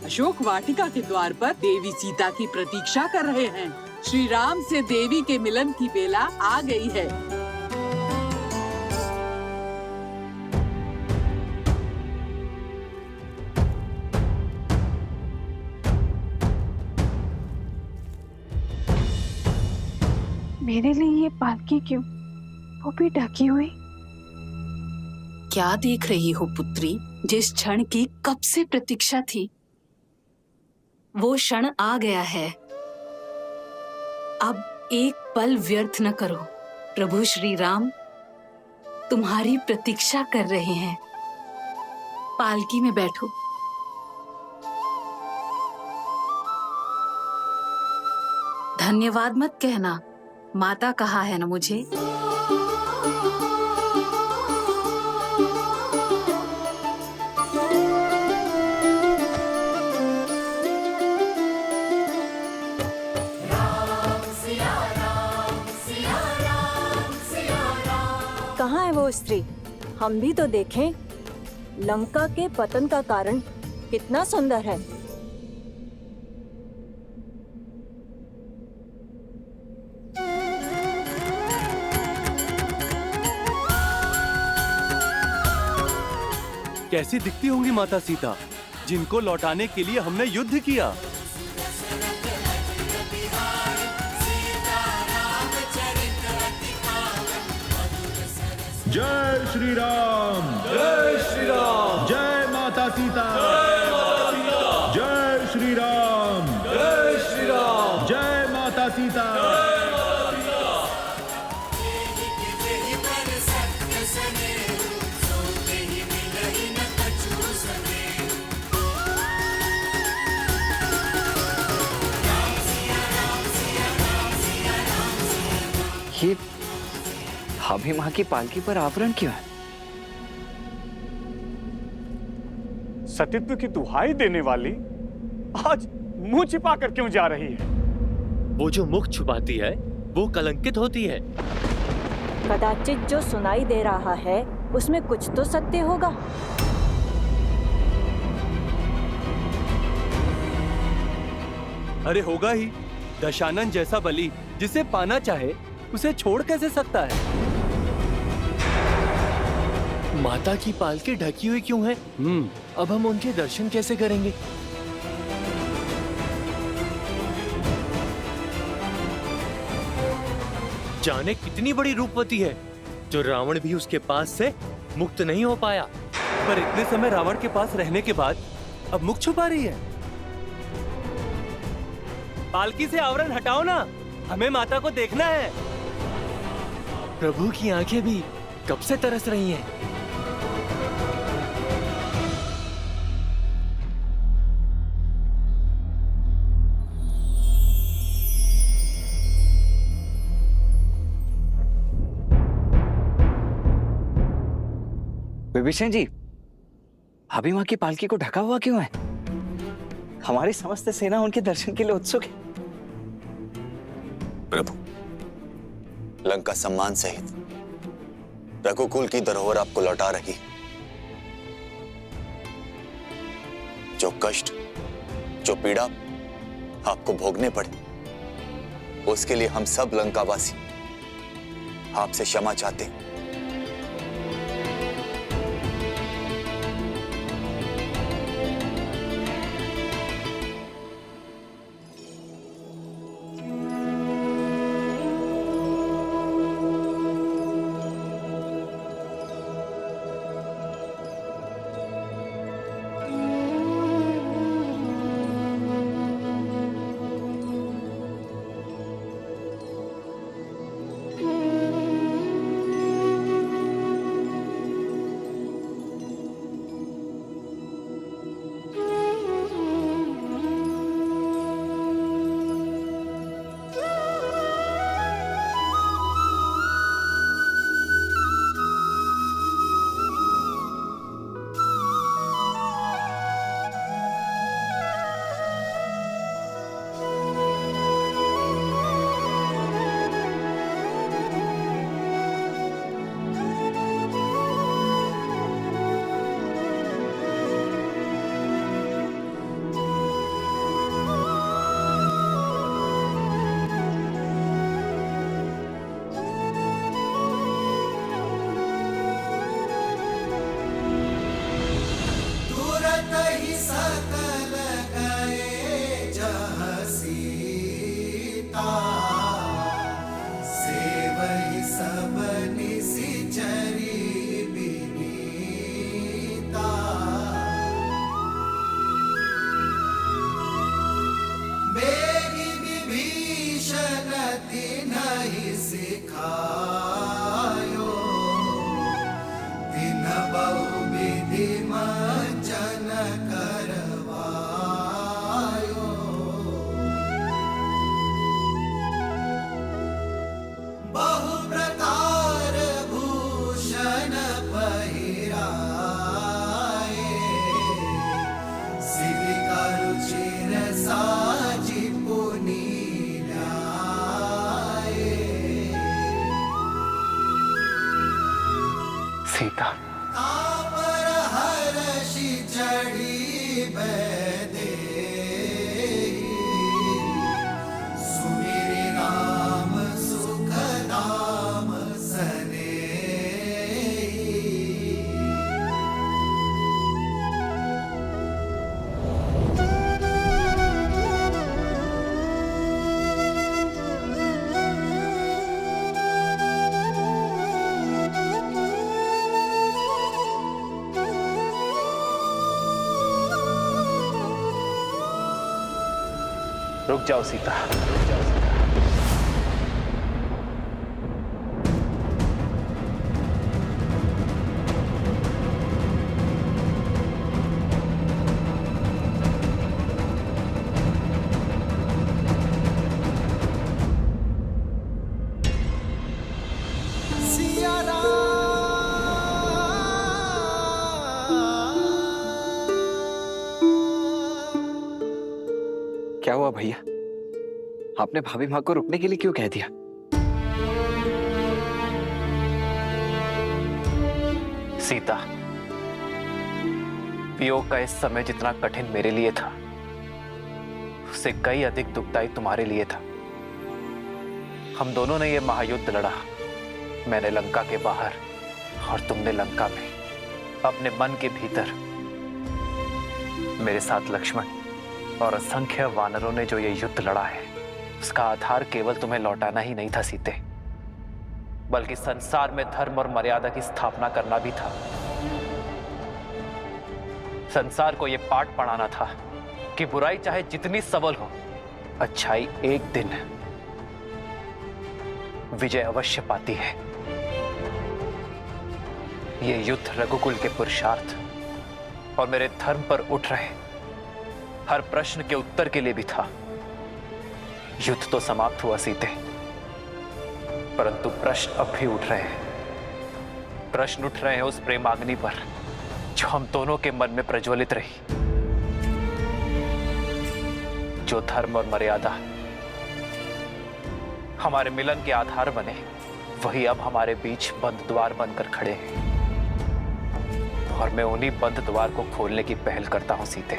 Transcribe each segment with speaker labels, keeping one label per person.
Speaker 1: अशोक वाटिका के द्वार पर देवी सीता की प्रतीक्षा कर रहे हैं। श्री राम से देवी के मिलन की बेला आ गई है।
Speaker 2: मेरे लिए ये पालकी क्यों, वो भी ढकी हुई?
Speaker 3: क्या देख रही हो पुत्री? जिस क्षण की कब से प्रतीक्षा थी, वो क्षण आ गया है। अब एक पल व्यर्थ न करो। प्रभु श्री राम तुम्हारी प्रतीक्षा कर रहे हैं। पालकी में बैठो। धन्यवाद मत कहना, माता कहा है ना मुझे।
Speaker 4: कहाँ है वो स्त्री? हम भी तो देखें। लंका के पतन का कारण कितना सुंदर है।
Speaker 5: कैसी दिखती होंगी माता सीता, जिनको लौटाने के लिए हमने युद्ध किया।
Speaker 6: जय श्री राम,
Speaker 5: जय श्री राम,
Speaker 6: जय माता सीता, जय श्री राम,
Speaker 5: जय श्री राम,
Speaker 6: जय माता सीता।
Speaker 7: ये भाभी माँ की पालकी पर आवरण क्यों है?
Speaker 8: सतीत्व की दुहाई देने वाली आज मुंह छिपा कर क्यों जा रही है?
Speaker 9: वो जो मुख छुपाती है वो कलंकित होती है।
Speaker 4: कदाचित जो सुनाई दे रहा है उसमें कुछ तो सत्य होगा।
Speaker 5: अरे होगा ही। दशानन जैसा बलि जिसे पाना चाहे उसे छोड़ कैसे सकता है?
Speaker 9: माता की पालकी ढकी हुई क्यों है? अब हम उनके दर्शन कैसे करेंगे? जाने कितनी बड़ी रूपवती है जो रावण भी उसके पास से मुक्त नहीं हो पाया।
Speaker 5: पर इतने समय रावण के पास रहने के बाद अब मुख छुपा रही है। पालकी से आवरण हटाओ ना, हमें माता को देखना है।
Speaker 9: प्रभु की आंखें भी कब से तरस रही हैं।
Speaker 7: विभीषण जी, भाभी माँ की पालकी को ढका हुआ क्यों है? हमारी समस्त सेना उनके दर्शन के लिए उत्सुक है।
Speaker 10: प्रभु, लंका सम्मान सहित रघुकुल की धरोहर आपको लौटा रही। जो कष्ट, जो पीड़ा आपको भोगने पड़े, उसके लिए हम सब लंकावासी आपसे क्षमा चाहते हैं।
Speaker 11: तिन्हि सिखायो, तिन बहु विधि मंचन करवायो। बहु प्रकार भूषण पहिराए, सिविका रुचिर साजी पुनि लाए।
Speaker 7: सीता,
Speaker 11: तापर हर्षि चढ़ी बैदेही, सुमिरि राम सुख धाम सनेही।
Speaker 7: रुक जाओ सीता।
Speaker 11: सिया
Speaker 7: क्या हुआ भैया? आपने भाभी माँ को रुकने के लिए क्यों कह दिया? सीता, वियोग का इस समय जितना कठिन मेरे लिए था, उससे कई अधिक दुखदायी तुम्हारे लिए था। हम दोनों ने ये महायुद्ध लड़ा, मैंने लंका के बाहर और तुमने लंका में, अपने मन के भीतर। मेरे साथ लक्ष्मण और असंख्य वानरों ने जो ये युद्ध लड़ा है, उसका आधार केवल तुम्हें लौटाना ही नहीं था सीते, बल्कि संसार में धर्म और मर्यादा की स्थापना करना भी था। संसार को यह पाठ पढ़ाना था कि बुराई चाहे जितनी सबल हो, अच्छाई एक दिन विजय अवश्य पाती है। यह युद्ध रघुकुल के पुरुषार्थ और मेरे धर्म पर उठ रहे हर प्रश्न के उत्तर के लिए भी था। युद्ध तो समाप्त हुआ सीते, परंतु प्रश्न अब भी उठ रहे हैं। प्रश्न उठ रहे हैं उस प्रेमाग्नि पर जो हम दोनों के मन में प्रज्वलित रही। जो धर्म और मर्यादा हमारे मिलन के आधार बने, वही अब हमारे बीच बंद द्वार बनकर खड़े हैं, और मैं उन्हीं बंद द्वार को खोलने की पहल करता हूं सीते।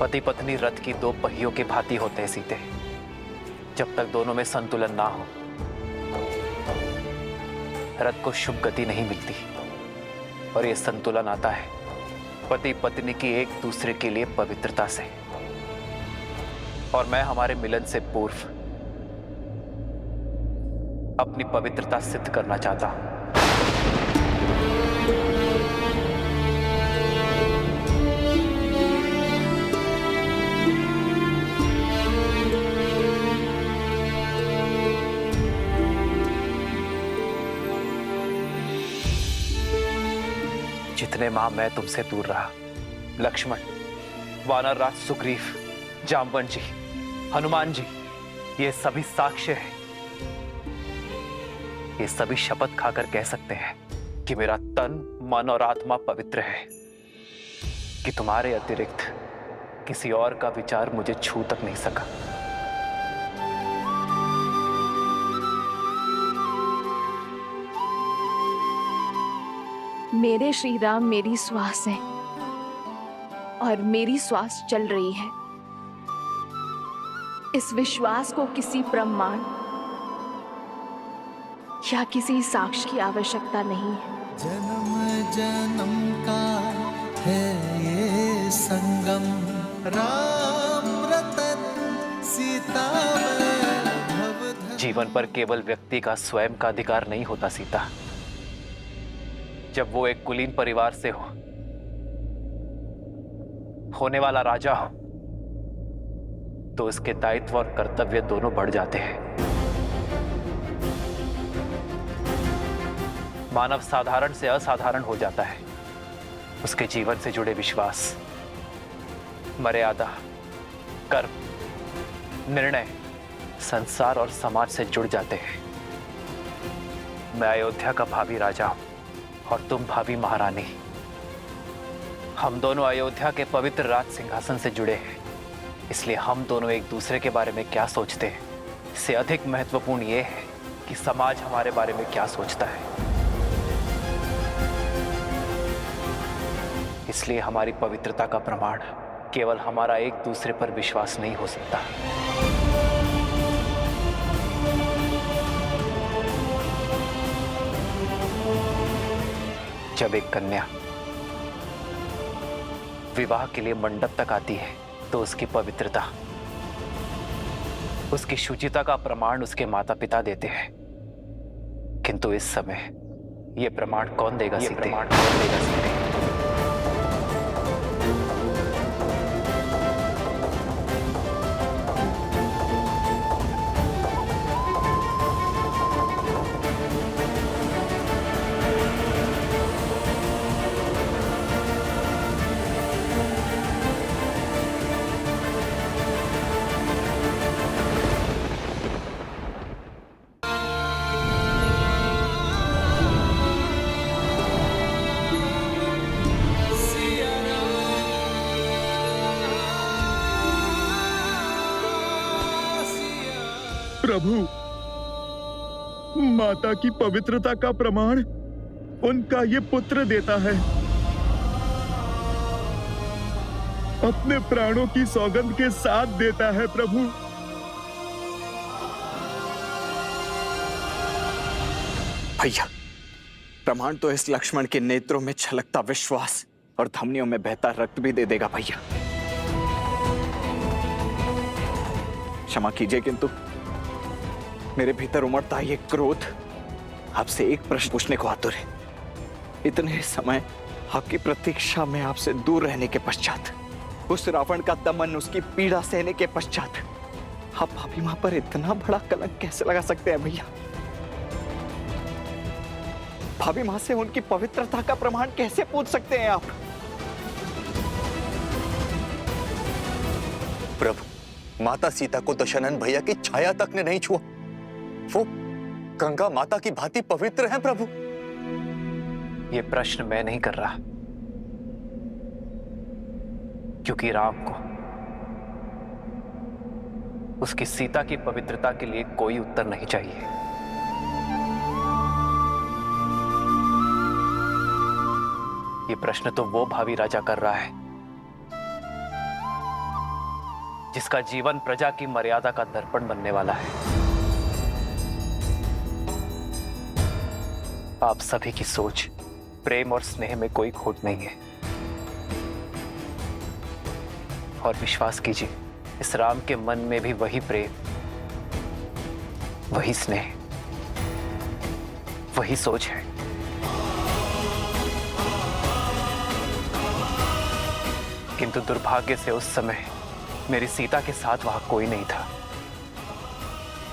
Speaker 7: पति पत्नी रथ की दो पहियों के भांति होते हैं सीते। जब तक दोनों में संतुलन ना हो, रथ को शुभ गति नहीं मिलती। और यह संतुलन आता है पति पत्नी की एक दूसरे के लिए पवित्रता से। और मैं हमारे मिलन से पूर्व अपनी पवित्रता सिद्ध करना चाहता हूं। जितने माह मैं तुमसे दूर रहा, लक्ष्मण, वानर राज सुग्रीव, जामवंत जी, हनुमान जी, ये सभी साक्ष्य हैं। ये सभी शपथ खाकर कह सकते हैं कि मेरा तन, मन और आत्मा पवित्र है, कि तुम्हारे अतिरिक्त किसी और का विचार मुझे छू तक नहीं सका।
Speaker 2: मेरे श्री राम मेरी श्वास है और मेरी श्वास चल रही है। इस विश्वास को किसी प्रमाण या किसी साक्ष्य की आवश्यकता नहीं है।
Speaker 11: जन्म जन्म का है ये संगम, राम रतन सीता वैभव।
Speaker 7: जीवन पर केवल व्यक्ति का स्वयं का अधिकार नहीं होता सीता। जब वो एक कुलीन परिवार से हो, होने वाला राजा हो, तो उसके दायित्व और कर्तव्य दोनों बढ़ जाते हैं। मानव साधारण से असाधारण हो जाता है। उसके जीवन से जुड़े विश्वास, मर्यादा, कर्म, निर्णय संसार और समाज से जुड़ जाते हैं। मैं अयोध्या का भावी राजा हूं और तुम भावी महारानी। हम दोनों अयोध्या के पवित्र राज सिंहासन से जुड़े हैं, इसलिए हम दोनों एक दूसरे के बारे में क्या सोचते हैं, इससे अधिक महत्वपूर्ण यह है कि समाज हमारे बारे में क्या सोचता है। इसलिए हमारी पवित्रता का प्रमाण केवल हमारा एक दूसरे पर विश्वास नहीं हो सकता। जब एक कन्या विवाह के लिए मंडप तक आती है तो उसकी पवित्रता, उसकी शुचिता का प्रमाण उसके माता पिता देते हैं। किंतु इस समय यह प्रमाण कौन देगा सीते?
Speaker 6: प्रभु, माता की पवित्रता का प्रमाण उनका ये पुत्र देता है। अपने प्राणों की सौगंध के साथ देता है प्रभु।
Speaker 12: भैया, प्रमाण तो इस लक्ष्मण के नेत्रों में छलकता विश्वास और धमनियों में बहता रक्त भी दे देगा भैया। क्षमा कीजिए, किंतु मेरे भीतर उमड़ता ये क्रोध आपसे एक प्रश्न पूछने को आतुर है। इतने समय आपकी प्रतीक्षा में आपसे दूर रहने के पश्चात, उस रावण का दमन, उसकी पीड़ा सहने के पश्चात, आप भाभी मां पर इतना बड़ा कलंक कैसे लगा सकते हैं भैया? भाभी मां से उनकी पवित्रता का प्रमाण कैसे पूछ सकते हैं आप?
Speaker 10: प्रभु, माता सीता को दशानन भैया की छाया तक ने नहीं छुआ। वो गंगा माता की भांति पवित्र हैं प्रभु।
Speaker 7: यह प्रश्न मैं नहीं कर रहा, क्योंकि राम को उसकी सीता की पवित्रता के लिए कोई उत्तर नहीं चाहिए। यह प्रश्न तो वो भावी राजा कर रहा है जिसका जीवन प्रजा की मर्यादा का दर्पण बनने वाला है। आप सभी की सोच, प्रेम और स्नेह में कोई खोट नहीं है। और विश्वास कीजिए, इस राम के मन में भी वही प्रेम, वही स्नेह, वही सोच है। किंतु दुर्भाग्य से उस समय मेरी सीता के साथ वहां कोई नहीं था,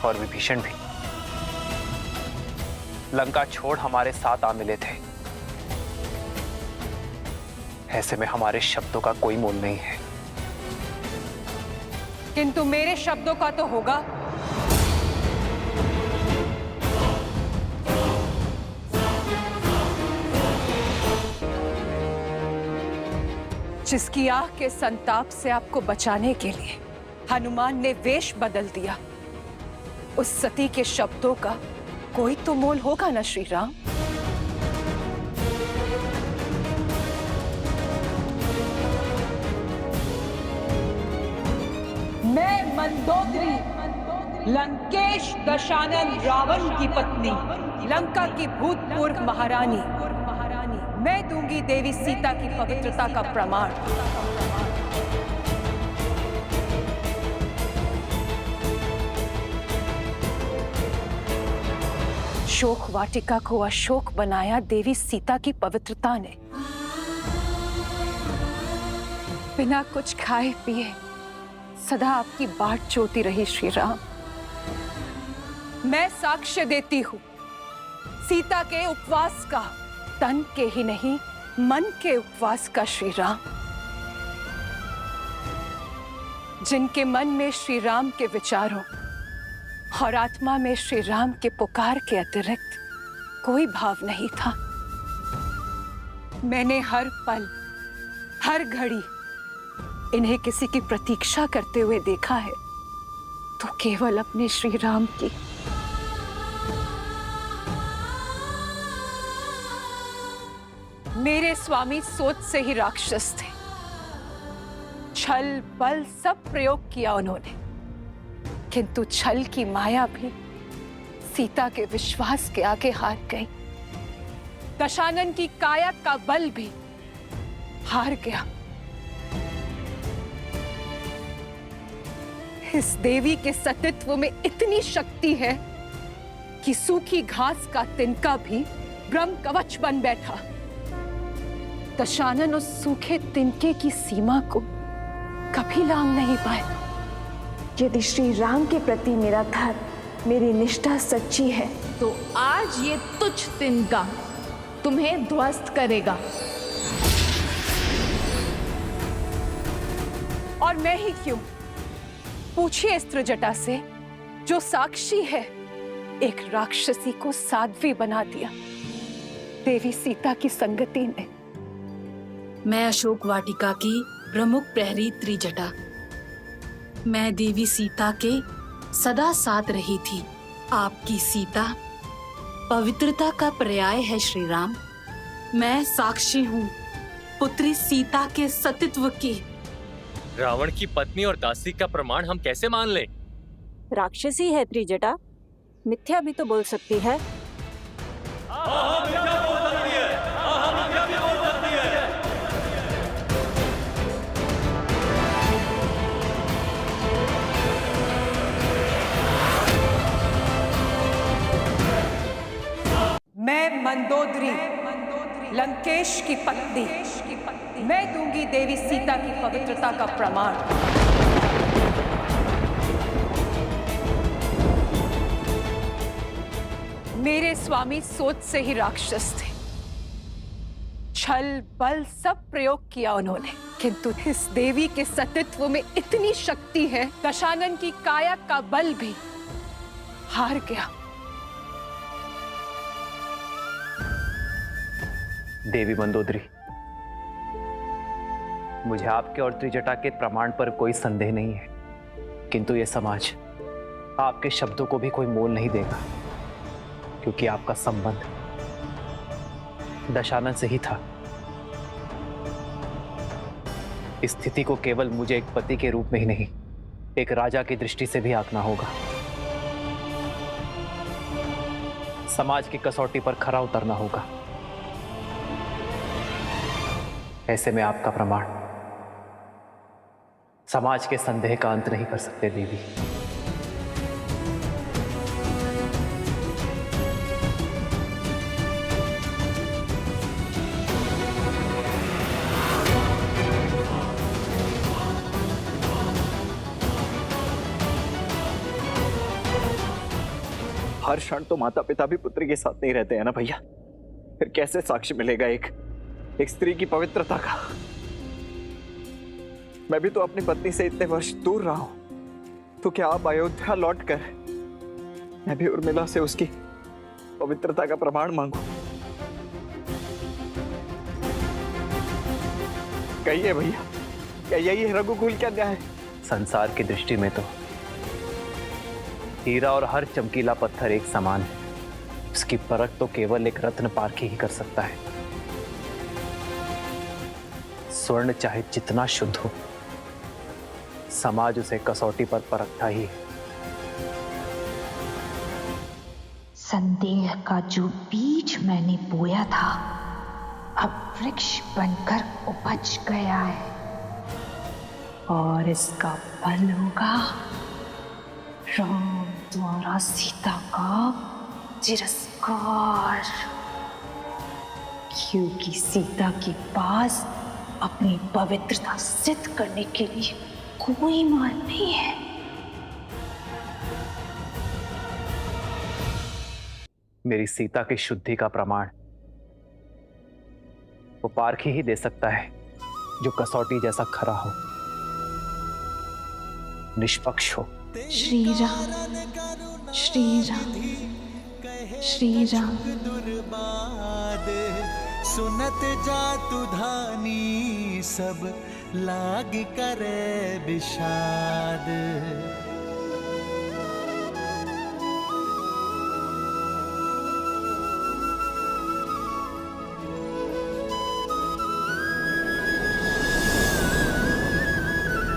Speaker 7: और विभीषण भी लंका छोड़ हमारे साथ आ मिले थे। ऐसे में हमारे शब्दों का कोई मोल नहीं है।
Speaker 13: किंतु मेरे शब्दों का तो होगा। जिसकी आंख के संताप से आपको बचाने के लिए हनुमान ने वेश बदल दिया, उस सती के शब्दों का कोई तो मोल होगा ना श्री राम? मैं मंदोदरी, लंकेश दशानन रावण की पत्नी, लंका की भूतपूर्व महारानी, मैं दूंगी देवी सीता की पवित्रता का प्रमाण। शोक वाटिका को अशोक बनाया देवी सीता की पवित्रता ने। बिना कुछ खाए पिए सदा आपकी बाट जोती रही श्री राम। मैं साक्ष्य देती हूँ सीता के उपवास का, तन के ही नहीं मन के उपवास का श्री राम। जिनके मन में श्री राम के विचारों और आत्मा में श्री राम के पुकार के अतिरिक्त कोई भाव नहीं था। मैंने हर पल हर घड़ी इन्हें किसी की प्रतीक्षा करते हुए देखा है, तो केवल अपने श्री राम की। मेरे स्वामी सोच से ही राक्षस थे। छल बल सब प्रयोग किया उन्होंने, किंतु छल की माया भी सीता के विश्वास के आगे हार गई। दशानन की काया का बल भी हार गया। इस देवी के सतीत्व में इतनी शक्ति है कि सूखी घास का तिनका भी ब्रह्म कवच बन बैठा। दशानन उस सूखे तिनके की सीमा को कभी लांघ नहीं पाए।
Speaker 2: यदि श्री राम के प्रति मेरा धर्म, मेरी निष्ठा सच्ची है, तो आज ये तुच्छ तिनका तुम्हें ध्वस्त करेगा।
Speaker 13: और मैं ही क्यों? पूछिए इस त्रिजटा से, जो साक्षी है, एक राक्षसी को साध्वी बना दिया देवी सीता की संगति ने।
Speaker 3: मैं अशोक वाटिका की प्रमुख प्रहरी त्रिजटा, मैं देवी सीता के सदा साथ रही थी। आपकी सीता पवित्रता का पर्याय है श्री राम। मैं साक्षी हूँ पुत्री सीता के सतीत्व की।
Speaker 9: रावण की पत्नी और दासी का प्रमाण हम कैसे मान लें?
Speaker 4: राक्षसी है त्रिजटा, मिथ्या भी तो बोल सकती है।
Speaker 13: मैं मंदोदरी लंकेश की पत्नी, मैं दूंगी देवी सीता की पवित्रता का प्रमाण। मेरे स्वामी सोच से ही राक्षस थे। छल बल सब प्रयोग किया उन्होंने, किंतु इस देवी के सतीत्व में इतनी शक्ति है, दशानन की काया का बल भी हार गया।
Speaker 7: देवी मंदोदरी, मुझे आपके और त्रिजटा के प्रमाण पर कोई संदेह नहीं है, किंतु यह समाज आपके शब्दों को भी कोई मोल नहीं देगा, क्योंकि आपका संबंध दशानन से ही था। इस स्थिति को केवल मुझे एक पति के रूप में ही नहीं, एक राजा की दृष्टि से भी आंकना होगा। समाज की कसौटी पर खरा उतरना होगा। ऐसे में आपका प्रमाण समाज के संदेह का अंत नहीं कर सकते देवी।
Speaker 12: हर क्षण तो माता पिता भी पुत्री के साथ नहीं रहते हैं ना भैया, फिर कैसे साक्ष्य मिलेगा एक स्त्री की पवित्रता का? मैं भी तो अपनी पत्नी से इतने वर्ष दूर रहा हूं, तो क्या आप अयोध्या लौटकर मैं भी उर्मिला से उसकी पवित्रता का प्रमाण मांगू? कहिए भैया, क्या यही है रघुकुल का न्याय?
Speaker 7: संसार की दृष्टि में तो हीरा और हर चमकीला पत्थर एक समान है। उसकी परख तो केवल एक रत्न पारखी ही कर सकता है। स्वर्ण चाहे जितना शुद्ध हो, समाज उसे कसौटी पर परखता ही है।
Speaker 14: संदेह का जो बीज मैंने बोया था, अब वृक्ष बनकर उपज गया है, और इसका फल होगा राम द्वारा सीता का तिरस्कार, क्योंकि सीता के पास अपनी पवित्रता सिद्ध करने के लिए कोई मोल नहीं है।
Speaker 7: मेरी सीता की शुद्धि का प्रमाण वो पारखी ही दे सकता है, जो कसौटी जैसा खरा हो, निष्पक्ष हो।
Speaker 14: श्री राम, श्री राम, श्री राम।
Speaker 11: सुनत जातु धानी सब लाग करे विषाद।